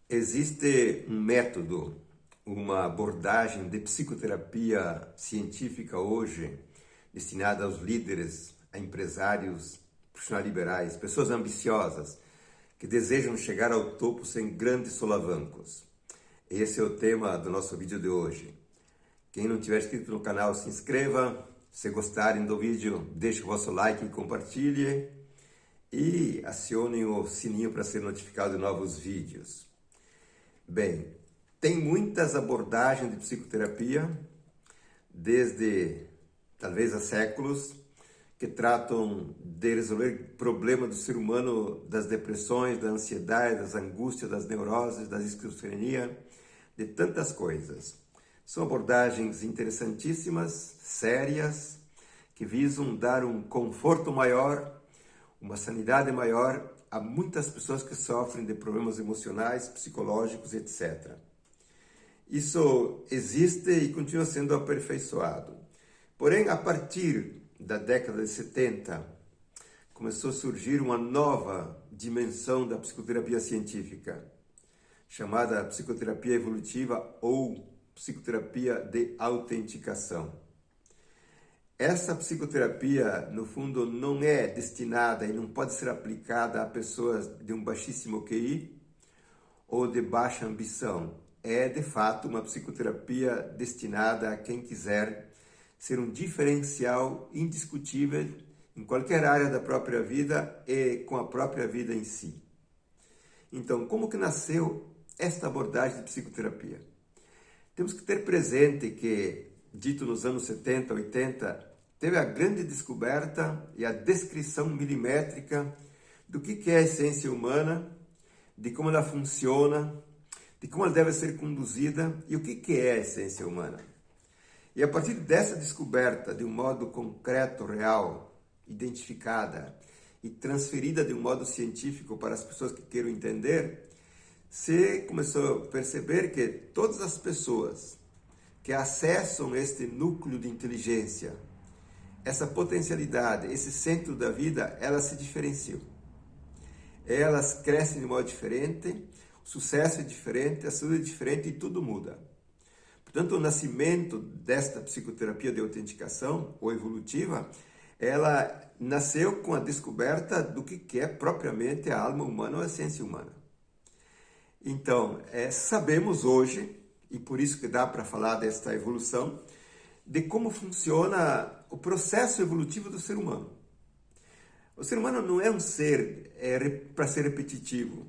Existe um método, uma abordagem de psicoterapia científica hoje destinada aos líderes, a empresários, profissionais liberais, pessoas ambiciosas que desejam chegar ao topo sem grandes solavancos. Esse é o tema do nosso vídeo de hoje. Quem não tiver inscrito no canal, se inscreva. Se gostarem do vídeo, deixe o vosso like e compartilhe. E acionem o sininho para ser notificado de novos vídeos. Bem, tem muitas abordagens de psicoterapia, desde talvez há séculos, que tratam de resolver problemas do ser humano, das depressões, da ansiedade, das angústias, das neuroses, da esquizofrenia, de tantas coisas. São abordagens interessantíssimas, sérias, que visam dar um conforto maior, uma sanidade maior a muitas pessoas que sofrem de problemas emocionais, psicológicos, etc. Isso existe e continua sendo aperfeiçoado. Porém, a partir da década de 70, começou a surgir uma nova dimensão da psicoterapia científica, chamada psicoterapia evolutiva ou psicoterapia de autenticação. Essa psicoterapia, no fundo, não é destinada e não pode ser aplicada a pessoas de um baixíssimo QI ou de baixa ambição. É, de fato, uma psicoterapia destinada a quem quiser ser um diferencial indiscutível em qualquer área da própria vida e com a própria vida em si. Então, como que nasceu esta abordagem de psicoterapia? Temos que ter presente que, dito nos anos 70, 80, teve a grande descoberta e a descrição milimétrica do que é a essência humana, de como ela funciona, de como ela deve ser conduzida e o que é a essência humana. E a partir dessa descoberta, de um modo concreto, real, identificada e transferida de um modo científico para as pessoas que queiram entender, se começou a perceber que todas as pessoas que acessam este núcleo de inteligência, essa potencialidade, esse centro da vida, elas se diferenciam. Elas crescem de modo diferente, o sucesso é diferente, a saúde é diferente e tudo muda. Portanto, o nascimento desta psicoterapia de autenticação ou evolutiva, ela nasceu com a descoberta do que é propriamente a alma humana ou a essência humana. Então, sabemos hoje, e por isso que dá para falar desta evolução, de como funciona o processo evolutivo do ser humano. O ser humano não é um ser para ser repetitivo,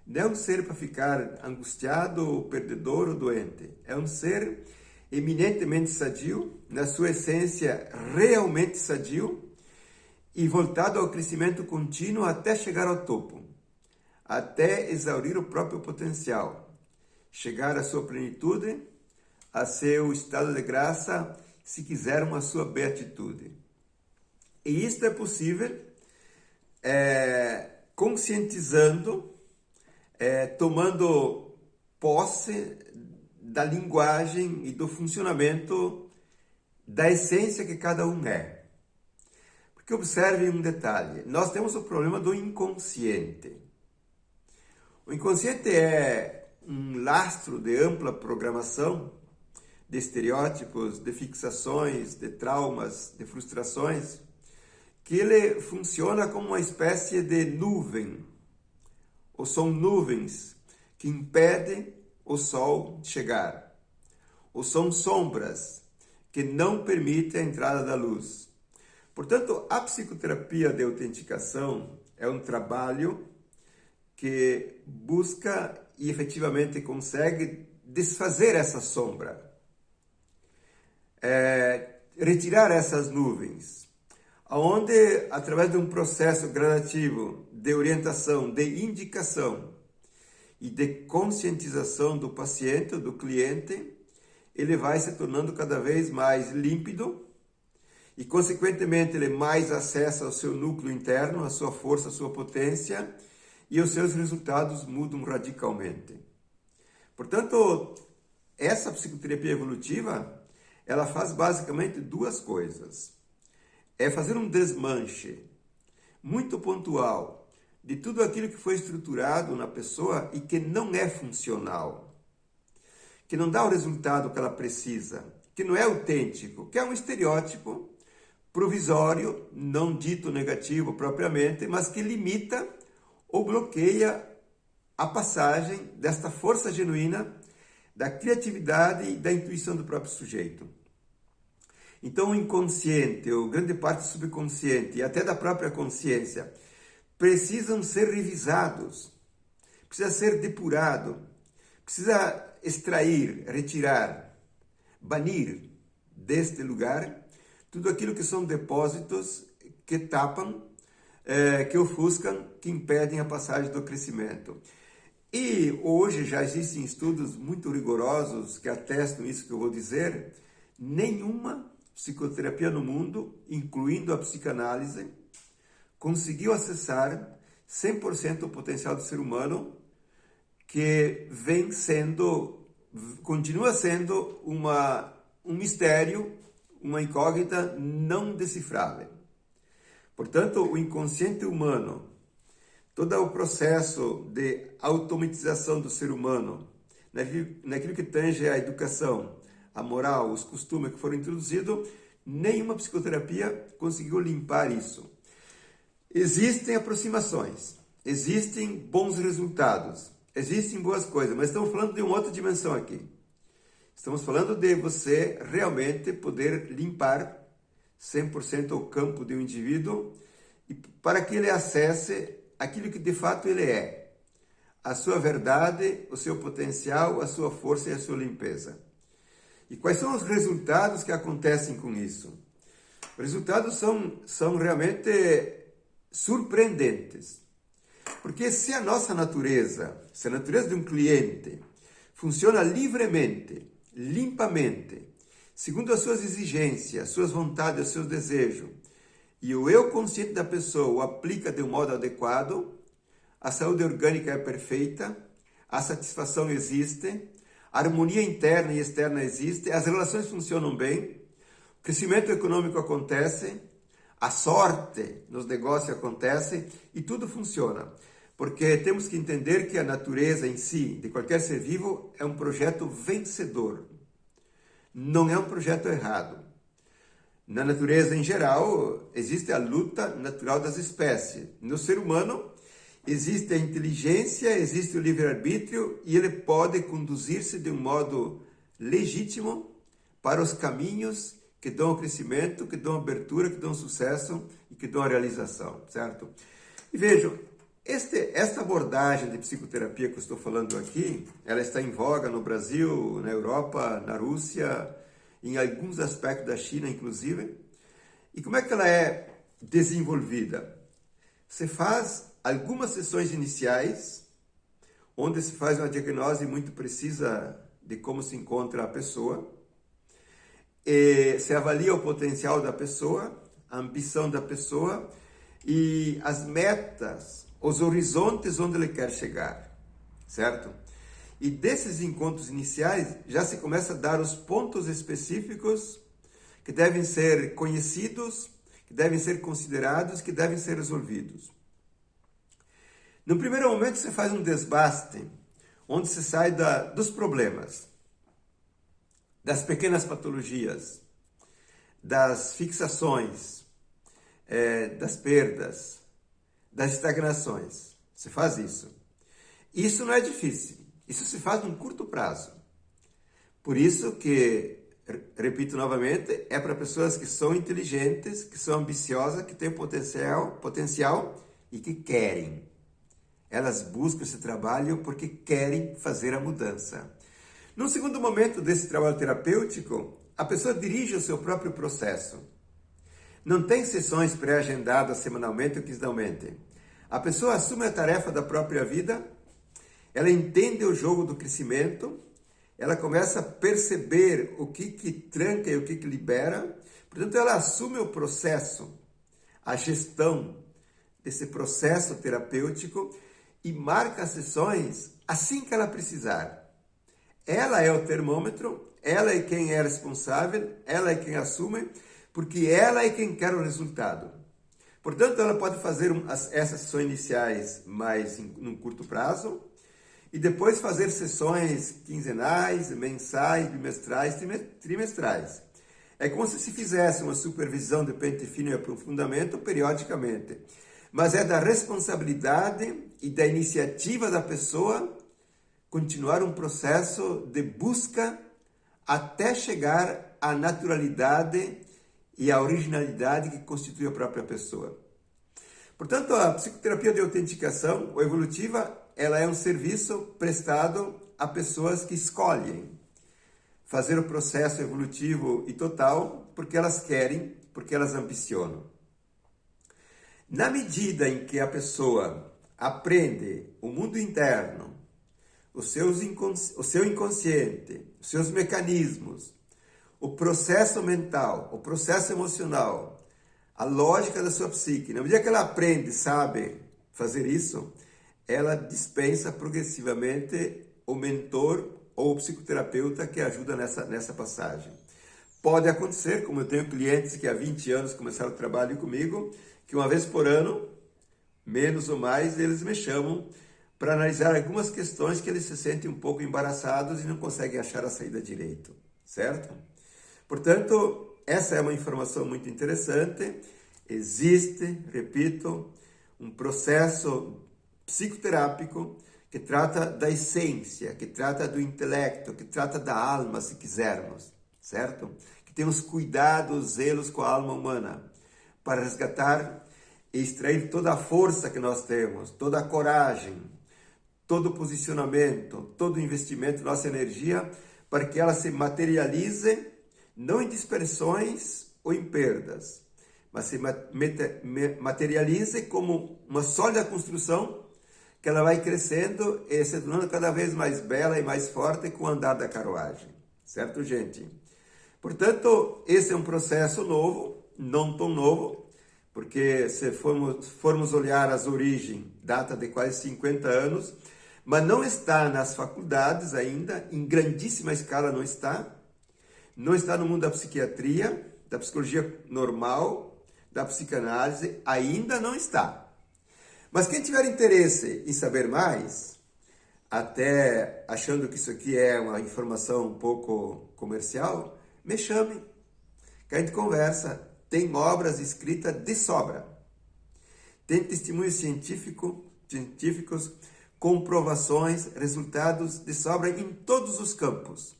não é um ser para ficar angustiado, perdedor ou doente. É um ser eminentemente sadio, na sua essência realmente sadio e voltado ao crescimento contínuo até chegar ao topo, até exaurir o próprio potencial, chegar à sua plenitude, a seu estado de graça, se quisermos a sua beatitude. E isto é possível conscientizando, tomando posse da linguagem e do funcionamento da essência que cada um é. Porque observe um detalhe, nós temos o problema do inconsciente. O inconsciente é um lastro de ampla programação, de estereótipos, de fixações, de traumas, de frustrações, que ele funciona como uma espécie de nuvem, ou são nuvens que impedem o sol chegar, ou são sombras que não permitem a entrada da luz. Portanto, a psicoterapia de autenticação é um trabalho que busca e efetivamente consegue desfazer essa sombra, retirar essas nuvens, onde, através de um processo gradativo de orientação, de indicação e de conscientização do paciente, do cliente, ele vai se tornando cada vez mais límpido e, consequentemente, ele mais acessa o seu núcleo interno, a sua força, a sua potência, e os seus resultados mudam radicalmente. Portanto, essa psicoterapia evolutiva, ela faz basicamente duas coisas. É fazer um desmanche muito pontual de tudo aquilo que foi estruturado na pessoa e que não é funcional, que não dá o resultado que ela precisa, que não é autêntico, que é um estereótipo provisório, não dito negativo propriamente, mas que limita ou bloqueia a passagem desta força genuína da criatividade e da intuição do próprio sujeito. Então o inconsciente, ou grande parte do subconsciente e até da própria consciência precisam ser revisados, precisa ser depurado, precisa extrair, retirar, banir deste lugar tudo aquilo que são depósitos que tapam, que ofuscam, que impedem a passagem do crescimento. E hoje já existem estudos muito rigorosos que atestam isso que eu vou dizer. Nenhuma psicoterapia no mundo, incluindo a psicanálise, conseguiu acessar 100% o potencial do ser humano, que continua sendo um mistério, uma incógnita não decifrável. Portanto, o inconsciente humano, todo o processo de automatização do ser humano, naquilo que tange a educação, a moral, os costumes que foram introduzidos, nenhuma psicoterapia conseguiu limpar isso. Existem aproximações, existem bons resultados, existem boas coisas, mas estamos falando de uma outra dimensão aqui. Estamos falando de você realmente poder limpar 100% o campo de um indivíduo e para que ele acesse aquilo que de fato ele é, a sua verdade, o seu potencial, a sua força e a sua limpeza. E quais são os resultados que acontecem com isso? Os resultados são realmente surpreendentes. Porque se a nossa natureza, se a natureza de um cliente funciona livremente, limpamente, segundo as suas exigências, suas vontades, seus desejos, e o eu consciente da pessoa o aplica de um modo adequado, a saúde orgânica é perfeita, a satisfação existe, a harmonia interna e externa existe, as relações funcionam bem, o crescimento econômico acontece, a sorte nos negócios acontece e tudo funciona. Porque temos que entender que a natureza em si, de qualquer ser vivo, é um projeto vencedor. Não é um projeto errado. Na natureza em geral, existe a luta natural das espécies. No ser humano, existe a inteligência, existe o livre-arbítrio e ele pode conduzir-se de um modo legítimo para os caminhos que dão o crescimento, que dão abertura, que dão sucesso e que dão a realização, certo? E vejam, esta abordagem de psicoterapia que eu estou falando aqui, ela está em voga no Brasil, na Europa, na Rússia, em alguns aspectos da China, inclusive. E como é que ela é desenvolvida? Você faz algumas sessões iniciais, onde se faz uma diagnose muito precisa de como se encontra a pessoa, e se avalia o potencial da pessoa, a ambição da pessoa e as metas, os horizontes onde ele quer chegar, certo? E desses encontros iniciais já se começa a dar os pontos específicos que devem ser conhecidos, que devem ser considerados, que devem ser resolvidos. No primeiro momento você faz um desbaste, onde se sai dos problemas, das pequenas patologias, das fixações, das perdas, das estagnações. Você faz isso. Isso não é difícil. Isso se faz num curto prazo. Por isso que, repito novamente, é para pessoas que são inteligentes, que são ambiciosas, que têm potencial e que querem. Elas buscam esse trabalho porque querem fazer a mudança. Num segundo momento desse trabalho terapêutico, a pessoa dirige o seu próprio processo. Não tem sessões pré-agendadas semanalmente ou quinzenalmente. A pessoa assume a tarefa da própria vida, ela entende o jogo do crescimento, ela começa a perceber o que tranca e o que libera. Portanto, ela assume o processo, a gestão desse processo terapêutico e marca as sessões assim que ela precisar. Ela é o termômetro, ela é quem é responsável, ela é quem assume, porque ela é quem quer o resultado. Portanto, ela pode fazer essas sessões iniciais mais num curto prazo e depois fazer sessões quinzenais, mensais, bimestrais, trimestrais. É como se fizesse uma supervisão de pente fino e aprofundamento periodicamente. Mas é da responsabilidade e da iniciativa da pessoa continuar um processo de busca até chegar à naturalidade e à originalidade que constitui a própria pessoa. Portanto, a psicoterapia de autenticação ou evolutiva, ela é um serviço prestado a pessoas que escolhem fazer o processo evolutivo e total porque elas querem, porque elas ambicionam. Na medida em que a pessoa aprende o mundo interno, o seu inconsciente, os seus mecanismos, o processo mental, o processo emocional, a lógica da sua psique, na medida que ela aprende, sabe fazer isso, ela dispensa progressivamente o mentor ou o psicoterapeuta que ajuda nessa passagem. Pode acontecer, como eu tenho clientes que há 20 anos começaram o trabalho comigo, que uma vez por ano, menos ou mais, eles me chamam para analisar algumas questões que eles se sentem um pouco embaraçados e não conseguem achar a saída direito, certo? Portanto, essa é uma informação muito interessante. Existe, repito, um processo psicoterápico que trata da essência, que trata do intelecto, que trata da alma, se quisermos, certo? Que tem os cuidados, zelos com a alma humana para resgatar e extrair toda a força que nós temos, toda a coragem, todo o posicionamento, todo o investimento, nossa energia, para que ela se materialize não em dispersões ou em perdas, mas se materialize como uma sólida construção que ela vai crescendo e se tornando cada vez mais bela e mais forte com o andar da carruagem. Certo, gente? Portanto, esse é um processo novo, não tão novo, porque se formos olhar as origens, data de quase 50 anos, mas não está nas faculdades ainda, em grandíssima escala não está no mundo da psiquiatria, da psicologia normal, da psicanálise, ainda não está. Mas quem tiver interesse em saber mais, até achando que isso aqui é uma informação um pouco comercial, me chame, que a gente conversa. Tem obras escritas de sobra. Tem testemunhos científicos, comprovações, resultados de sobra em todos os campos.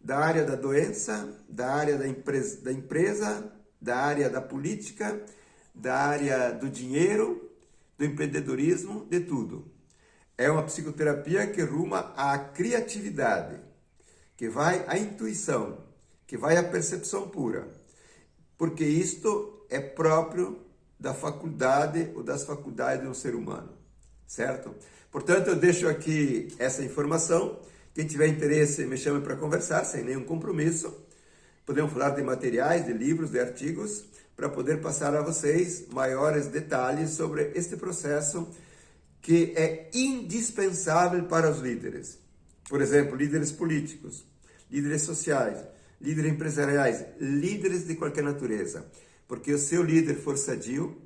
Da área da doença, da área da empresa, da área da política, da área do dinheiro, do empreendedorismo, de tudo. É uma psicoterapia que ruma à criatividade, que vai à intuição, que vai à percepção pura, porque isto é próprio da faculdade ou das faculdades de um ser humano, certo? Portanto, eu deixo aqui essa informação. Quem tiver interesse, me chame para conversar, sem nenhum compromisso. Podemos falar de materiais, de livros, de artigos, para poder passar a vocês maiores detalhes sobre este processo que é indispensável para os líderes. Por exemplo, líderes políticos, líderes sociais, líderes empresariais, líderes de qualquer natureza. Porque se o seu líder for sadio,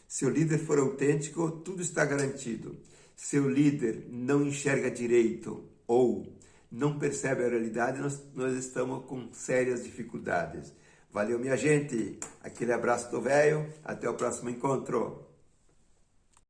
se o líder for autêntico, tudo está garantido. Se o líder não enxerga direito ou não percebe a realidade, nós estamos com sérias dificuldades. Valeu, minha gente. Aquele abraço do velho. Até o próximo encontro.